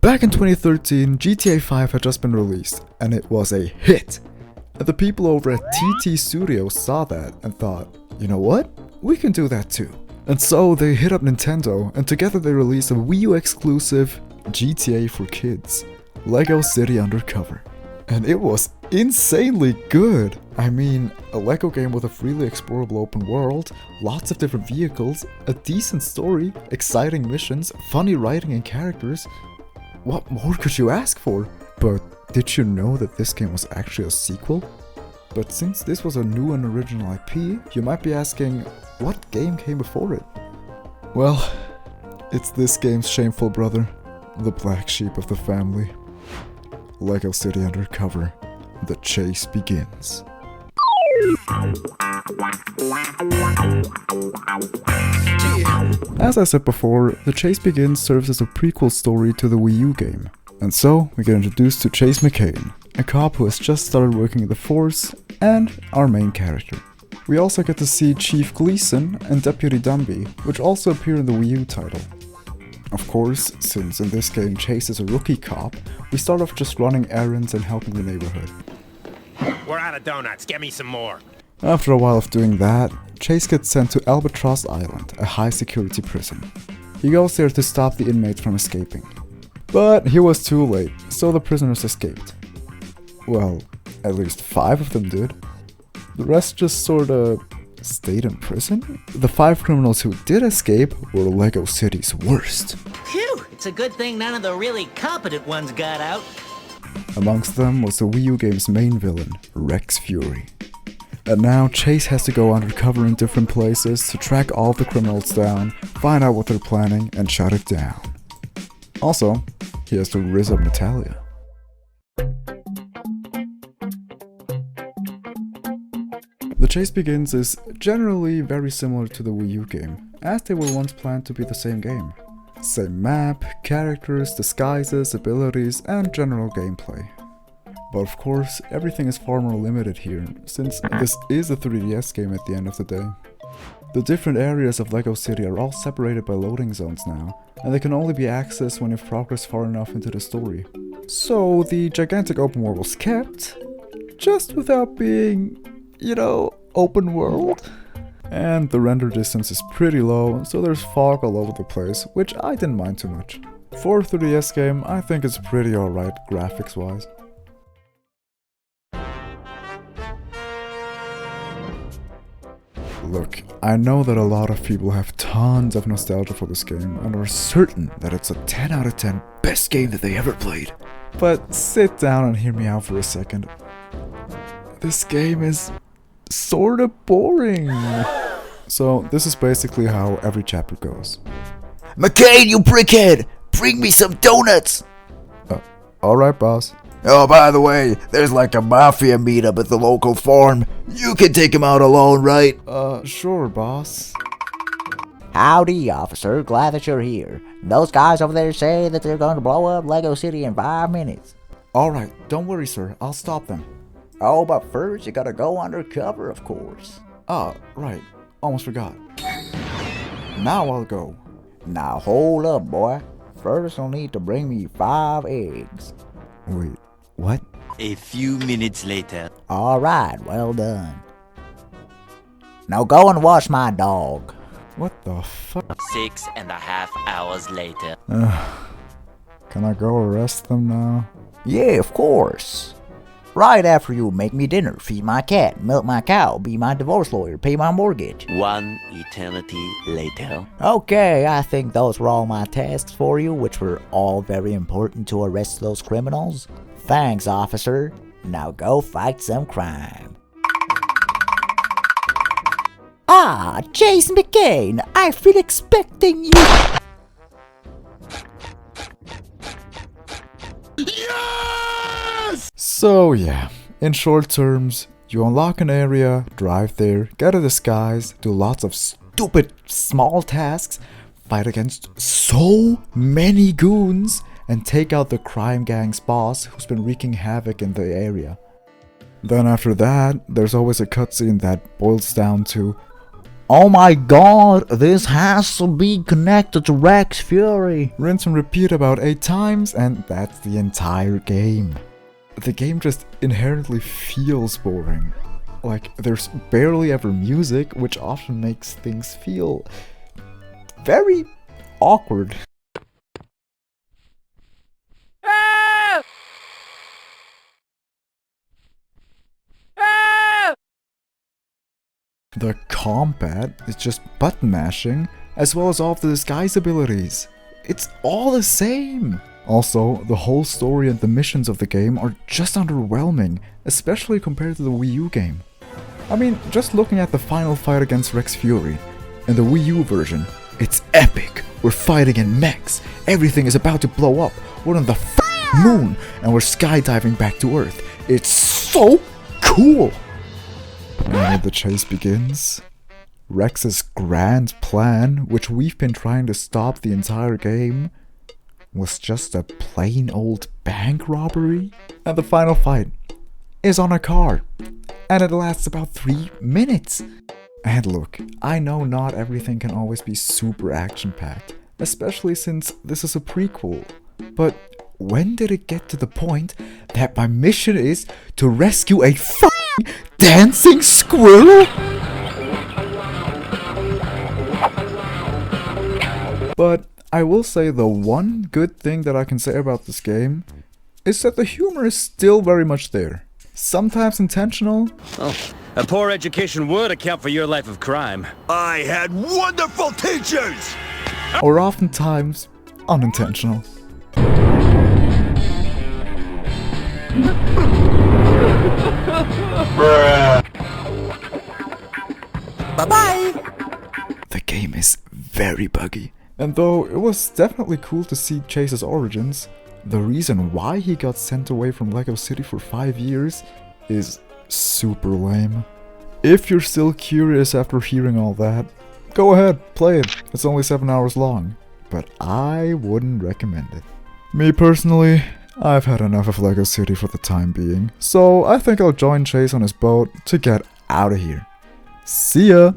Back in 2013, GTA 5 had just been released, and it was a hit. And the people over at TT Studios saw that and thought, you know what? We can do that too. And so they hit up Nintendo, and together they released a Wii U exclusive GTA for kids, Lego City Undercover. And it was insanely good! I mean, a Lego game with a freely explorable open world, lots of different vehicles, a decent story, exciting missions, funny writing and characters. What more could you ask for? But did you know that this game was actually a sequel? But since this was a new and original IP, you might be asking, what game came before it? Well, it's this game's shameful brother, the black sheep of the family. Lego City Undercover, the chase begins. As I said before, The Chase Begins serves as a prequel story to the Wii U game. And so, we get introduced to Chase McCain, a cop who has just started working in the force, and our main character. We also get to see Chief Gleason and Deputy Dumby, which also appear in the Wii U title. Of course, since in this game Chase is a rookie cop, we start off just running errands and helping the neighborhood. We're out of donuts, get me some more. After a while of doing that, Chase gets sent to Albatross Island, a high security prison. He goes there to stop the inmates from escaping. But he was too late, so the prisoners escaped. Well, at least 5 of them did. The rest just sorta stayed in prison? The 5 criminals who did escape were Lego City's worst. Phew! It's a good thing none of the really competent ones got out. Amongst them was the Wii U game's main villain, Rex Fury. And now Chase has to go undercover in different places to track all the criminals down, find out what they're planning, and shut it down. Also, he has to rizz up Natalia. The Chase Begins is generally very similar to the Wii U game, as they were once planned to be the same game. Same map, characters, disguises, abilities, and general gameplay. But of course, everything is far more limited here, since this is a 3DS game at the end of the day. The different areas of Lego City are all separated by loading zones now, and they can only be accessed when you've progressed far enough into the story. So the gigantic open world was kept, just without being, you know, open world. And the render distance is pretty low, so there's fog all over the place, which I didn't mind too much. For a 3DS game, I think it's pretty alright graphics wise. Look, I know that a lot of people have tons of nostalgia for this game and are certain that it's a 10 out of 10 best game that they ever played. But sit down and hear me out for a second. This game is sorta boring. So this is basically how every chapter goes. McCain, you brickhead! Bring me some donuts! Alright, boss. Oh, by the way, there's like a mafia meetup at the local farm. You can take him out alone, right? Sure, boss. Howdy, officer. Glad that you're here. Those guys over there say that they're going to blow up Lego City in 5 minutes. Alright, don't worry, sir. I'll stop them. Oh, but first you gotta go undercover, of course. Ah, right. Almost forgot. Now I'll go. Now hold up, boy. First you'll need to bring me 5 eggs. Wait, what? A few minutes later. Alright, well done. Now go and wash my dog. What the fuck? 6.5 hours later. Can I go arrest them now? Yeah, of course. Right after you make me dinner, feed my cat, milk my cow, be my divorce lawyer, pay my mortgage. 1 eternity later. Okay, I think those were all my tasks for you, which were all very important to arrest those criminals. Thanks, officer. Now go fight some crime. Ah, Chase McCain, I've been expecting you. So yeah, in short terms, you unlock an area, drive there, get a disguise, do lots of stupid small tasks, fight against so many goons, and take out the crime gang's boss who's been wreaking havoc in the area. Then after that, there's always a cutscene that boils down to, Oh my god, this has to be connected to Rex Fury. Rinse and repeat about 8 times, and that's the entire game. The game just inherently feels boring. Like, there's barely ever music, which often makes things feel very awkward. The combat is just button mashing, as well as all of the disguise abilities. It's all the same! Also, the whole story and the missions of the game are just underwhelming, especially compared to the Wii U game. I mean, just looking at the final fight against Rex Fury, in the Wii U version, it's epic! We're fighting in mechs, everything is about to blow up, we're on the moon, and we're skydiving back to Earth. It's so cool! And when the chase begins, Rex's grand plan, which we've been trying to stop the entire game, was just a plain old bank robbery. And the final fight is on a car, and it lasts about 3 minutes. And look, I know not everything can always be super action-packed, especially since this is a prequel, but when did it get to the point that my mission is to rescue a dancing squirrel? But I will say the one good thing that I can say about this game is that the humor is still very much there. Sometimes intentional. Oh, a poor education would account for your life of crime. I had wonderful teachers! Or oftentimes unintentional. Bye-bye! The game is very buggy. And though it was definitely cool to see Chase's origins, the reason why he got sent away from Lego City for 5 years is super lame. If you're still curious after hearing all that, go ahead, play it. It's only 7 hours long, but I wouldn't recommend it. Me personally, I've had enough of Lego City for the time being, so I think I'll join Chase on his boat to get out of here. See ya!